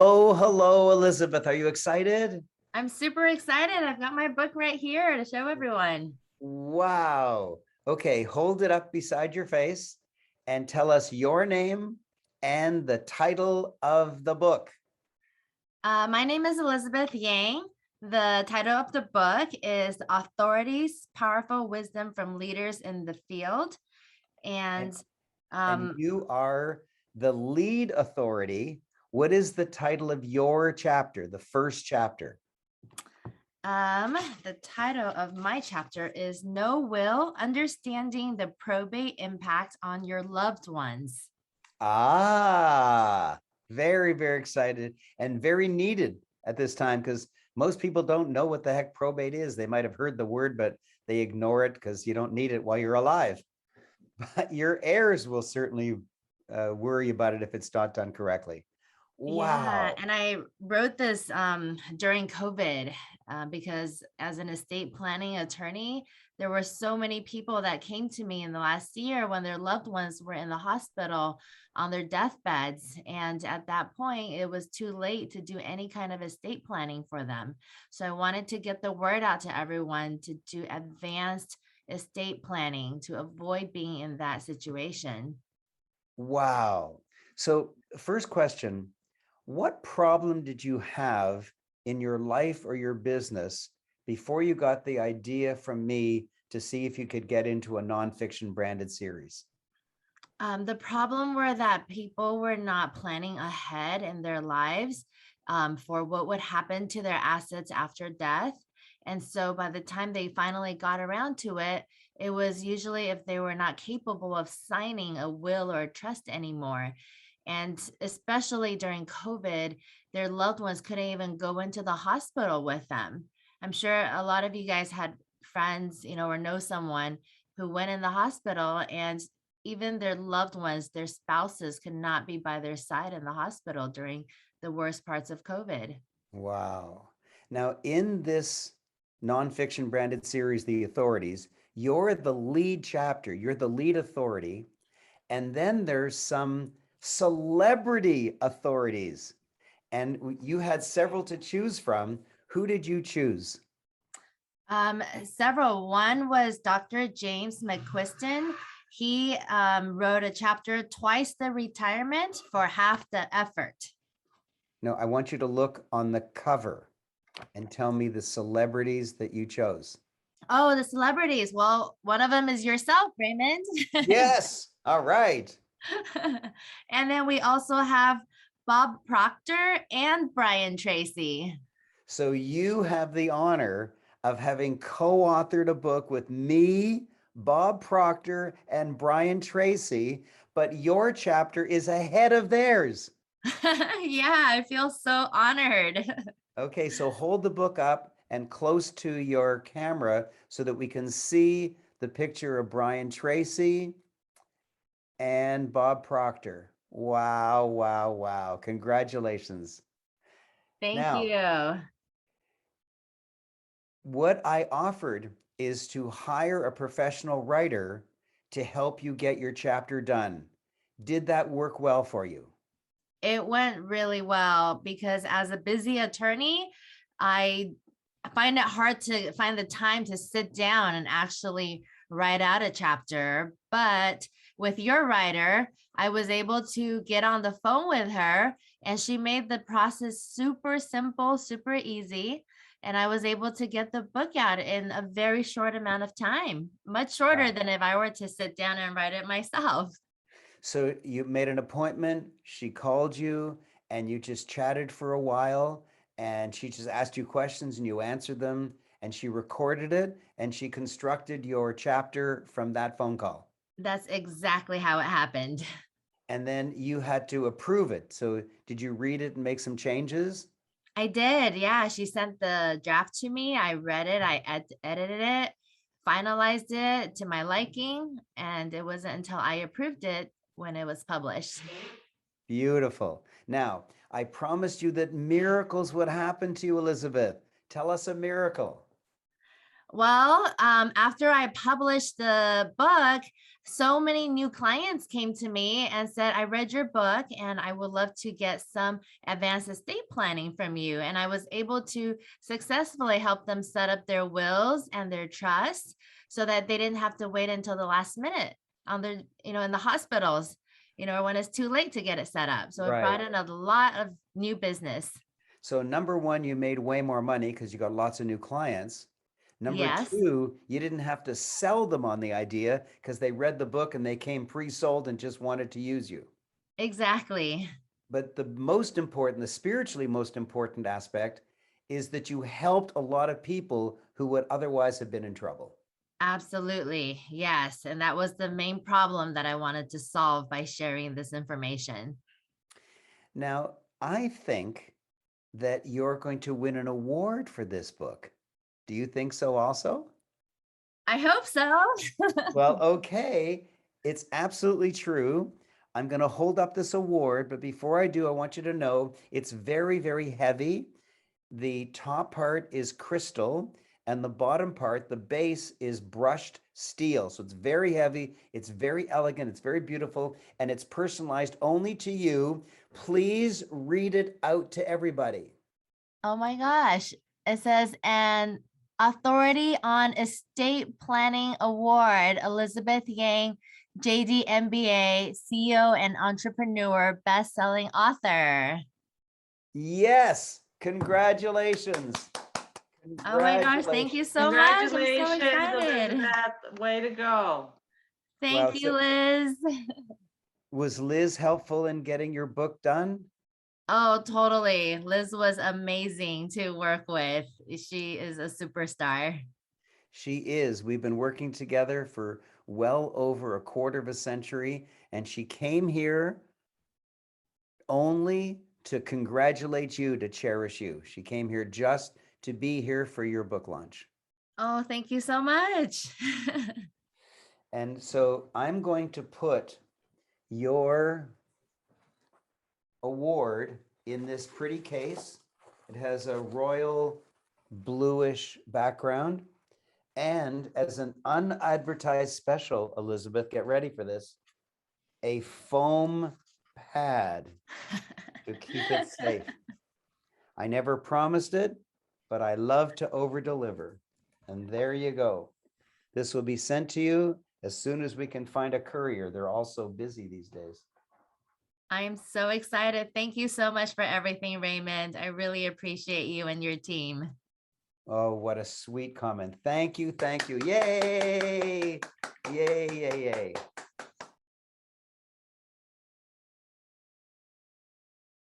Oh, hello, Elizabeth. Are you excited? I'm super excited. I've got my book right here to show everyone. Wow. Okay, hold it up beside your face and tell us your name and the title of the book. My name is Elizabeth Yang. The title of the book is Authorities, Powerful Wisdom from Leaders in the Field. And, And and um, you are the lead authority. What is the title of your chapter, the first chapter? the title of my chapter is No Will, Understanding the Probate Impact on Your Loved Ones. Ah, very, very excited and very needed at this time because most people don't know what the heck probate is. They might have heard the word, but they ignore it because you don't need it while you're alive. But your heirs will certainly worry about it if it's not done correctly. Yeah, Wow. and I wrote this during COVID because as an estate planning attorney, there were so many people that came to me in the last year when their loved ones were in the hospital on their deathbeds. And at that point, it was too late to do any kind of estate planning for them. So I wanted to get the word out to everyone to do advanced estate planning to avoid being in that situation. Wow. So, first question, what problem did you have in your life or your business before you got the idea from me to see if you could get into a nonfiction branded series? The problem were that people were not planning ahead in their lives for what would happen to their assets after death. And so by the time they finally got around to it, it was usually if they were not capable of signing a will or a trust anymore. And especially during COVID, their loved ones couldn't even go into the hospital with them. I'm sure a lot of you guys had friends, or know someone who went in the hospital and even their loved ones, their spouses could not be by their side in the hospital during the worst parts of COVID. Wow. Now, in this nonfiction branded series, The Authorities, you're the lead chapter, you're the lead authority. And then there's some celebrity authorities. And you had several to choose from. Who did you choose? Several. One was Dr. James McQuiston. He wrote a chapter, Twice the Retirement for Half the Effort. No, I want you to look on the cover and tell me the celebrities that you chose. Oh, the celebrities. Well, one of them is yourself, Raymond. Yes. All right. And then we also have Bob Proctor and Brian Tracy. So you have the honor of having co-authored a book with me, Bob Proctor, and Brian Tracy, but your chapter is ahead of theirs. Yeah, I feel so honored. Okay, so hold the book up and close to your camera so that we can see the picture of Brian Tracy and Bob Proctor. Wow, wow, wow. Congratulations. Thank Now, you. what I offered is to hire a professional writer to help you get your chapter done. Did that work well for you? It went really well because as a busy attorney, I find it hard to find the time to sit down and actually write out a chapter. But with your writer, I was able to get on the phone with her and she made the process super simple, super easy. And I was able to get the book out in a very short amount of time, much shorter Wow. than if I were to sit down and write it myself. So you made an appointment, she called you, and you just chatted for a while, and she just asked you questions and you answered them, and she recorded it, and she constructed your chapter from that phone call. That's exactly how it happened. And then you had to approve it. So did you read it and make some changes? I did. Yeah. She sent the draft to me. I read it. I edited it, finalized it to my liking. And it wasn't until I approved it when it was published. Beautiful. Now, I promised you that miracles would happen to you, Elizabeth. Tell us a miracle. Well, after I published the book, so many new clients came to me and said, I read your book and I would love to get some advanced estate planning from you. And I was able to successfully help them set up their wills and their trusts so that they didn't have to wait until the last minute on their, in the hospitals, when it's too late to get it set up. So it Right. brought in a lot of new business. So number one, you made way more money because you got lots of new clients. Number Yes, two, you didn't have to sell them on the idea because they read the book and they came pre-sold and just wanted to use you. exactly. But the most important, the spiritually most important aspect is that you helped a lot of people who would otherwise have been in trouble. Absolutely. Yes. And that was the main problem that I wanted to solve by sharing this information. Now, I think that you're going to win an award for this book. Do you think so also? I hope so. Well, okay. It's absolutely true. I'm going to hold up this award, but before I do, I want you to know it's very, very heavy. The top part is crystal, and the bottom part, the base, is brushed steel. So it's very heavy, it's very elegant, it's very beautiful, and it's personalized only to you. Please read it out to everybody. Oh my gosh. It says, an Authority on Estate Planning Award, Elizabeth Yang, JD MBA, CEO and entrepreneur, best-selling author. Yes, congratulations. Oh my gosh, thank you Congratulations. so much. I'm so Congratulations, excited. Elizabeth. Way to go. Wow. Thank you, So Liz. was Liz helpful in getting your book done? Oh, totally. Liz was amazing to work with. She is a superstar. She is. We've been working together for well over a quarter of a century, and she came here only to congratulate you, to cherish you. She came here just to be here for your book launch. Oh, thank you so much. And so I'm going to put your award in this pretty case. It has a royal bluish background. And as an unadvertised special, Elizabeth, get ready for this, a foam pad to keep it safe. I never promised it, but I love to over-deliver. And there you go. This will be sent to you as soon as we can find a courier. They're all so busy these days. I'm so excited. Thank you so much for everything, Raymond. I really appreciate you and your team. Oh, what a sweet comment. Thank you. Thank you. Yay. Yay, yay, yay.